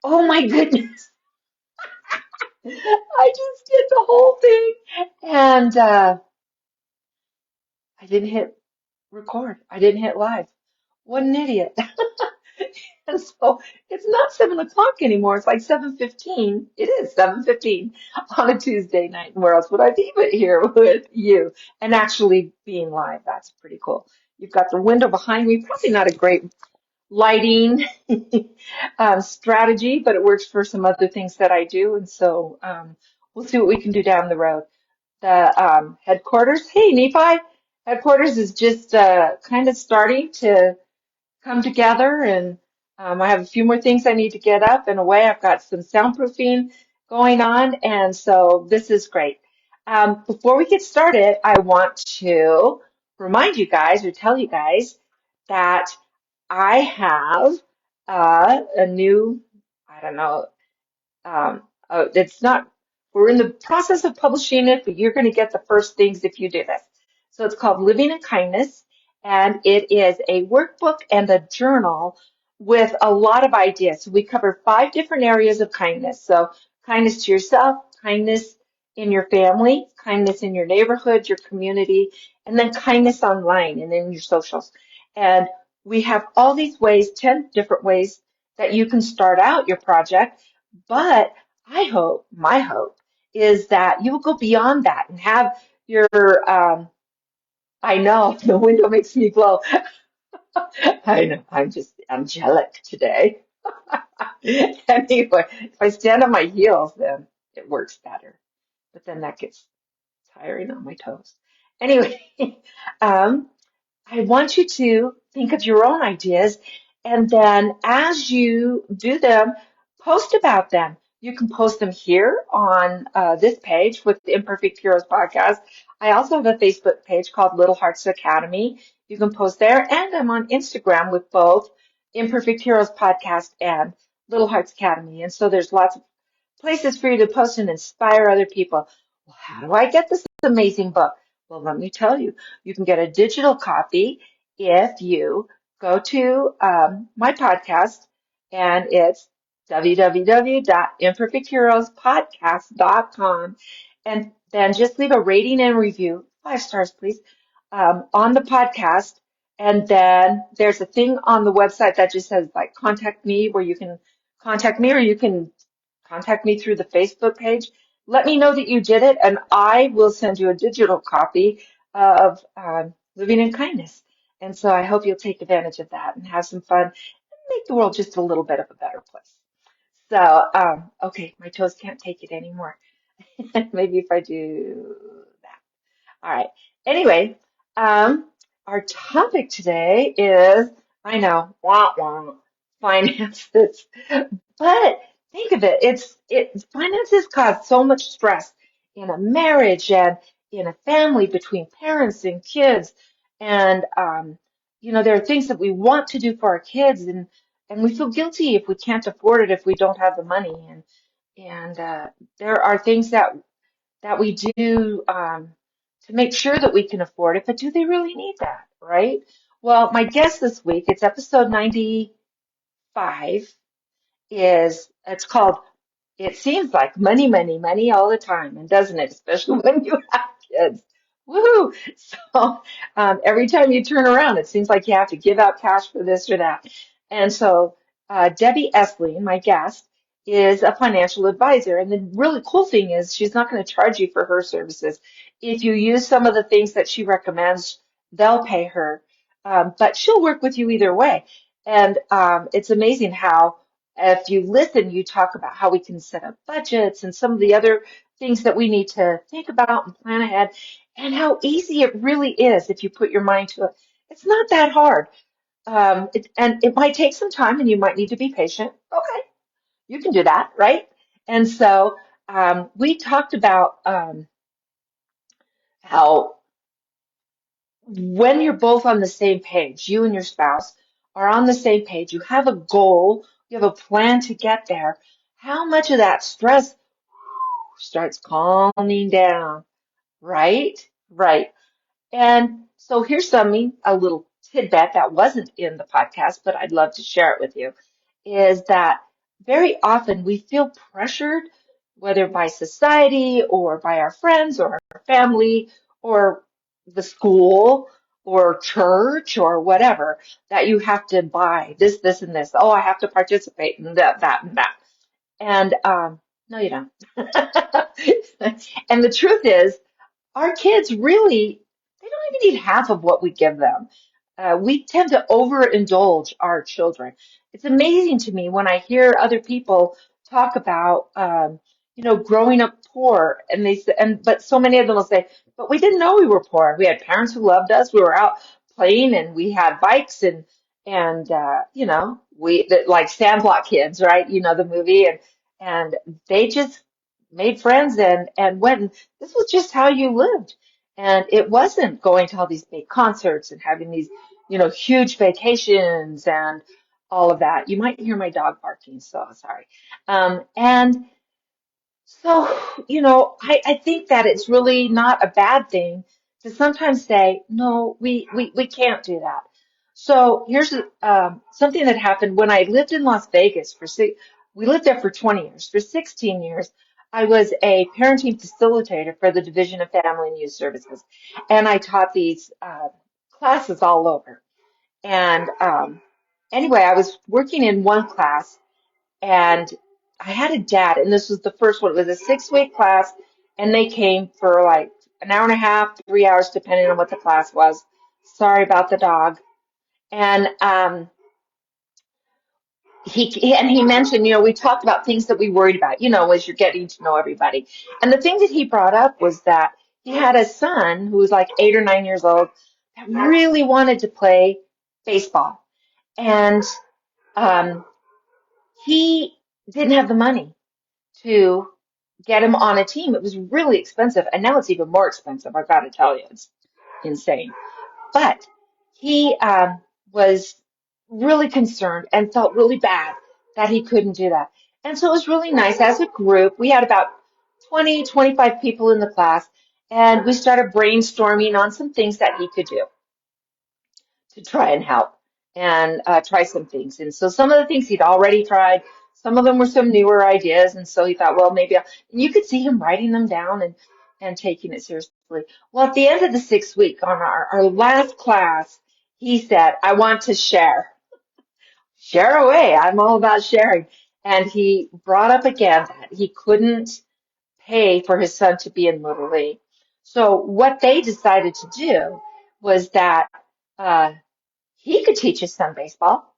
Oh my goodness. I just did the whole thing. And I didn't hit record. I didn't hit live. What an idiot. And so it's not 7 o'clock anymore. It's like 7:15. It is 7:15 on a Tuesday night. And where else would I be but here with you and actually being live? That's pretty cool. You've got the window behind me. Probably not a great lighting strategy, but it works for some other things that I do. And so we'll see what we can do down the road. The headquarters, hey, Nephi, headquarters is just kind of starting to come together, and I have a few more things I need to get up and away. I've got some soundproofing going on, and so this is great. Before we get started, I want to remind you guys or tell you guys that I have a new, I don't know, it's not, we're in the process of publishing it, but you're going to get the first things if you do this. So it's called Living in Kindness, and it is a workbook and a journal with a lot of ideas. So we cover 5 different areas of kindness. So kindness to yourself, kindness in your family, kindness in your neighborhood, your community, and then kindness online and in your socials. And we have all these ways, 10 different ways that you can start out your project. But I hope, my hope is that you will go beyond that and have your, I know the window makes me glow. I know, I'm just angelic today. Anyway, if I stand on my heels, then it works better. But then that gets tiring on my toes. Anyway, um, I want you to think of your own ideas, and then as you do them, post about them. You can post them here on this page with the Imperfect Heroes podcast. I also have a Facebook page called Little Hearts Academy. You can post there, and I'm on Instagram with both Imperfect Heroes podcast and Little Hearts Academy. And so there's lots of places for you to post and inspire other people. Well, how do I get this amazing book? Well, let me tell you, you can get a digital copy if you go to my podcast, and it's www.imperfectheroespodcast.com, and then just leave a rating and review, 5 stars, please, on the podcast. And then there's a thing on the website that just says like contact me, where you can contact me, or you can contact me through the Facebook page. Let me know that you did it, and I will send you a digital copy of Living in Kindness. And so I hope you'll take advantage of that and have some fun and make the world just a little bit of a better place. So, okay, my toes can't take it anymore. Maybe if I do that. All right. Anyway, um, our topic today is, I know, wah wah, finances. But think of it, finances cause so much stress in a marriage and in a family between parents and kids. And there are things that we want to do for our kids, and we feel guilty if we can't afford it, if we don't have the money. And there are things that we do to make sure that we can afford it, but do they really need that, right? Well, my guest this week, it's episode 95, it's called, it seems like money, money, money all the time, and doesn't it? Especially when you have kids. Woohoo! So every time you turn around, it seems like you have to give out cash for this or that. And so Debbie Essling, my guest, is a financial advisor. And the really cool thing is she's not going to charge you for her services. If you use some of the things that she recommends, they'll pay her. But she'll work with you either way. And it's amazing how if you listen, you talk about how we can set up budgets and some of the other things that we need to think about and plan ahead, and how easy it really is if you put your mind to it. It's not that hard. And it might take some time, and you might need to be patient. Okay, you can do that, right? And so we talked about how when you're both on the same page, you and your spouse are on the same page, you have a goal, you have a plan to get there, how much of that stress starts calming down, right? Right. And so here's something, a little tidbit that wasn't in the podcast, but I'd love to share it with you, is that very often we feel pressured, whether by society or by our friends or our family or the school or church or whatever, that you have to buy this, this, and this. Oh, I have to participate in that, that, and that. And no, you don't. And the truth is, our kids really, they don't even need half of what we give them. We tend to overindulge our children. It's amazing to me when I hear other people talk about, growing up poor, and but so many of them will say, "But we didn't know we were poor. We had parents who loved us. We were out playing, and we had bikes, and like Sandlot Kids, right? You know the movie, and they just made friends and went. And this was just how you lived." And it wasn't going to all these big concerts and having these, huge vacations and all of that. You might hear my dog barking, so sorry. And so, I think that it's really not a bad thing to sometimes say, no, we can't do that. So here's something that happened when I lived in Las Vegas we lived there for 20 years. For 16 years, I was a parenting facilitator for the Division of Family and Youth Services. And I taught these classes all over. And anyway, I was working in one class and I had a dad, and this was the first one. It was a 6-week class, and they came for like an hour and a half, 3 hours, depending on what the class was. Sorry about the dog. And he mentioned, we talked about things that we worried about, as you're getting to know everybody. And the thing that he brought up was that he had a son who was like 8 or 9 years old that really wanted to play baseball, and um, he didn't have the money to get him on a team. It was really expensive, and now it's even more expensive. I've got to tell you, it's insane. But he was really concerned and felt really bad that he couldn't do that. And so it was really nice. As a group, we had about 20, 25 people in the class, and we started brainstorming on some things that he could do to try and help and try some things. And so some of the things he'd already tried, some of them were some newer ideas. And so he thought, well, and you could see him writing them down and taking it seriously. Well, at the end of the 6th week on our last class, he said, I want to share. Share away. I'm all about sharing. And he brought up again that he couldn't pay for his son to be in Little League. So what they decided to do was that uh, he could teach his son baseball.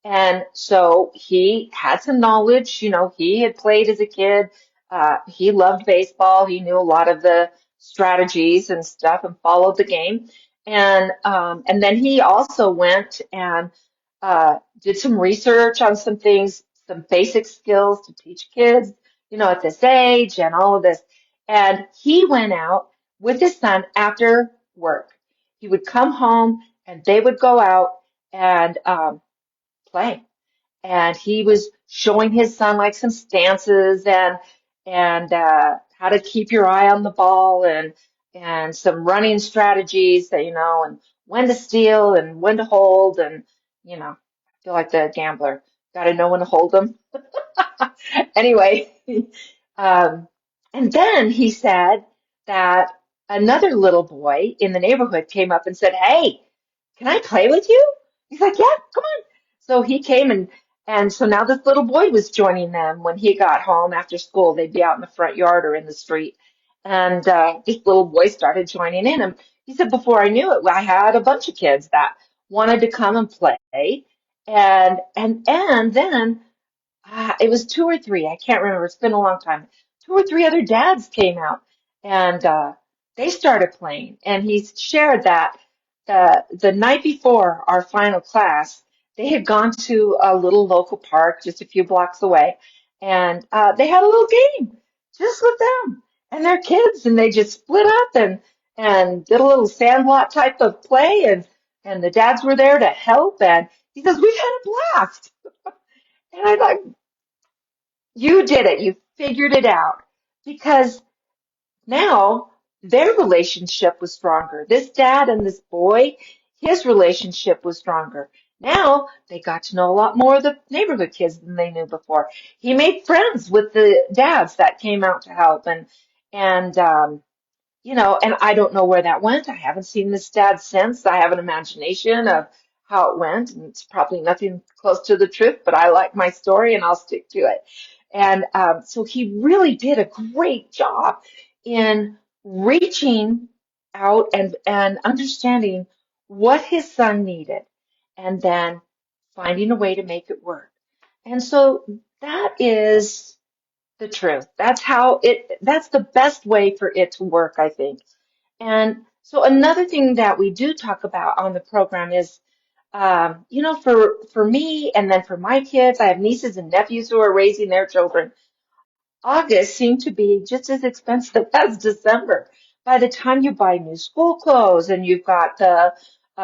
And so he had some knowledge, he had played as a kid. He loved baseball. He knew a lot of the strategies and stuff and followed the game. And then he also went and did some research on some things, some basic skills to teach kids, at this age and all of this. And he went out with his son after work. He would come home and they would go out and play. And he was showing his son like some stances and how to keep your eye on the ball and some running strategies that and when to steal and when to hold and I feel like the gambler, got to know when to hold them. Anyway, um, and then he said that another little boy in the neighborhood came up and said, "Hey, can I play with you?" He's like, "Yeah, come on." So he came and so now this little boy was joining them when he got home after school. They'd be out in the front yard or in the street. And this little boy started joining in. And he said, before I knew it, I had a bunch of kids that wanted to come and play. And then it was 2 or 3. I can't remember. It's been a long time. 2 or 3 other dads came out and they started playing. And he shared that the night before our final class, they had gone to a little local park just a few blocks away, and they had a little game just with them and their kids, and they just split up and did a little sandlot type of play, and the dads were there to help. And he says, "We had a blast." And I thought, you did it. You figured it out because now their relationship was stronger. This dad and this boy, his relationship was stronger. Now they got to know a lot more of the neighborhood kids than they knew before. He made friends with the dads that came out to help, and and I don't know where that went. I haven't seen this dad since. I have an imagination of how it went, and it's probably nothing close to the truth, but I like my story and I'll stick to it. And so he really did a great job in reaching out and understanding what his son needed and then finding a way to make it work. And so that is the truth. That's the best way for it to work, I think. And so another thing that we do talk about on the program is, for me and then for my kids, I have nieces and nephews who are raising their children. August seemed to be just as expensive as December. By the time you buy new school clothes and you've got the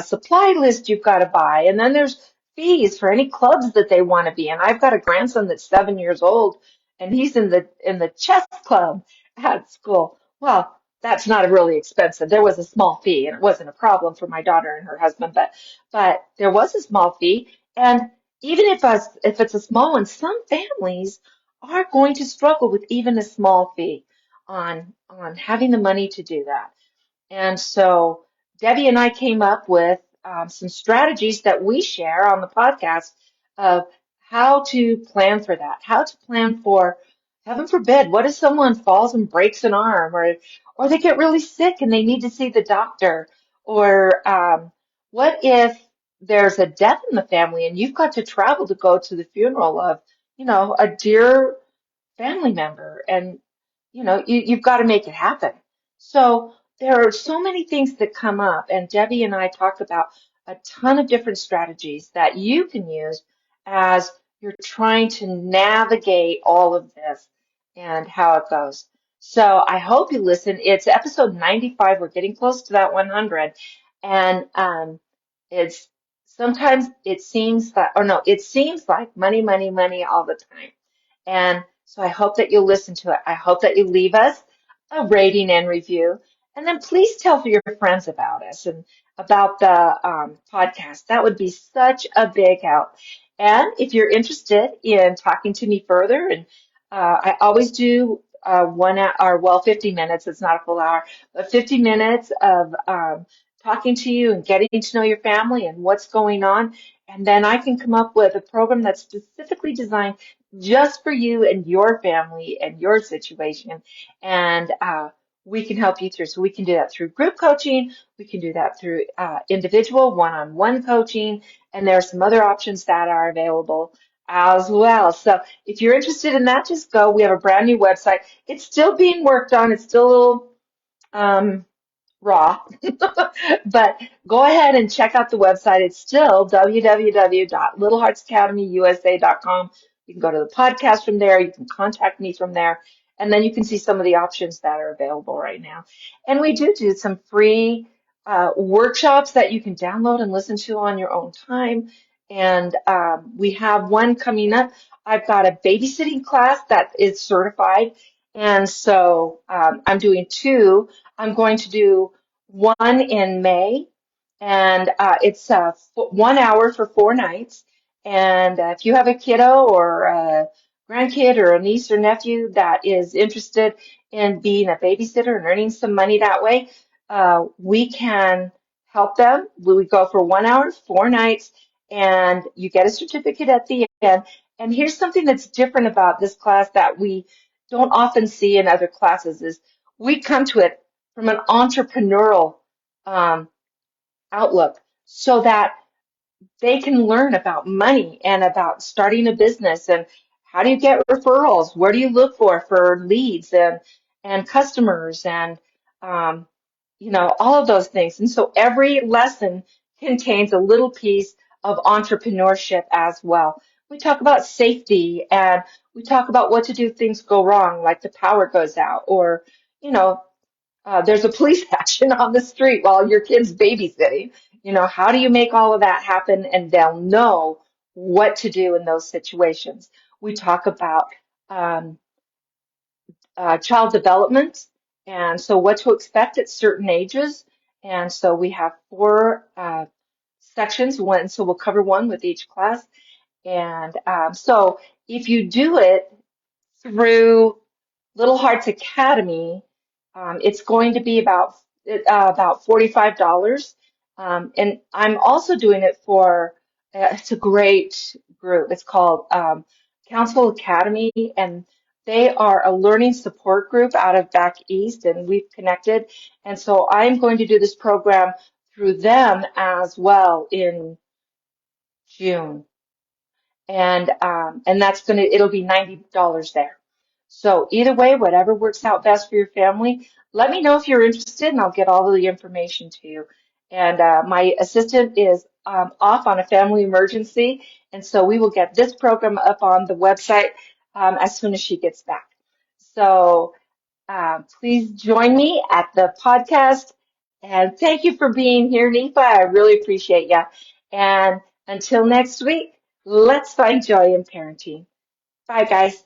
supply list you've got to buy, and then there's fees for any clubs that they want to be in. I've got a grandson that's 7 years old, and he's in the chess club at school. Well, that's not really expensive. There was a small fee, and it wasn't a problem for my daughter and her husband, but there was a small fee, and even if it's a small one, some families are going to struggle with even a small fee on having the money to do that. And so Debbie and I came up with some strategies that we share on the podcast of how to plan for that, how to plan for, heaven forbid, what if someone falls and breaks an arm, or they get really sick and they need to see the doctor, or what if there's a death in the family and you've got to travel to go to the funeral of, a dear family member, and you've got to make it happen. So there are so many things that come up, and Debbie and I talk about a ton of different strategies that you can use as you're trying to navigate all of this and how it goes. So I hope you listen. It's episode 95. We're getting close to that 100, and it's sometimes it seems like, or no, it seems like money, money, money all the time. And so I hope that you'll listen to it. I hope that you leave us a rating and review. And then please tell your friends about us and about the podcast. That would be such a big help. And if you're interested in talking to me further, and I always do 1 hour, well, 50 minutes, it's not a full hour, but 50 minutes of talking to you and getting to know your family and what's going on. And then I can come up with a program that's specifically designed just for you and your family and your situation. And we can help you through. So we can do that through group coaching. We can do that through individual one-on-one coaching. And there are some other options that are available as well. So if you're interested in that, just go. We have a brand new website. It's still being worked on. It's still a little raw, but go ahead and check out the website. It's still www.littleheartsacademyusa.com. You can go to the podcast from there. You can contact me from there. And then you can see some of the options that are available right now. And we do some free workshops that you can download and listen to on your own time. And we have one coming up. I've got a babysitting class that is certified. And so I'm doing two. I'm going to do one in May, and it's 1 hour for 4 nights. And if you have a kiddo or a grandkid or a niece or nephew that is interested in being a babysitter and earning some money that way, we can help them. We go for 1 hour, 4 nights, and you get a certificate at the end. And here's something that's different about this class that we don't often see in other classes is we come to it from an entrepreneurial um, outlook so that they can learn about money and about starting a business and how do you get referrals? Where do you look for leads and customers and all of those things. And so every lesson contains a little piece of entrepreneurship as well. We talk about safety and we talk about what to do if things go wrong, like the power goes out or, you know, there's a police action on the street while your kid's babysitting. How do you make all of that happen and they'll know what to do in those situations? We talk about um, child development and so what to expect at certain ages. And so we have four sections, one, so we'll cover one with each class. And so if you do it through Little Hearts Academy, it's going to be about $45. And I'm also doing it for it's a great group. It's called Council Academy, and they are a learning support group out of back east, and we've connected. And so I'm going to do this program through them as well in June, and that's it'll be $90 there. So either way, whatever works out best for your family, let me know if you're interested, and I'll get all of the information to you. And my assistant is off on a family emergency, and so we will get this program up on the website as soon as she gets back. So please join me at the podcast. And thank you for being here, Nifa. I really appreciate you. And until next week, let's find joy in parenting. Bye, guys.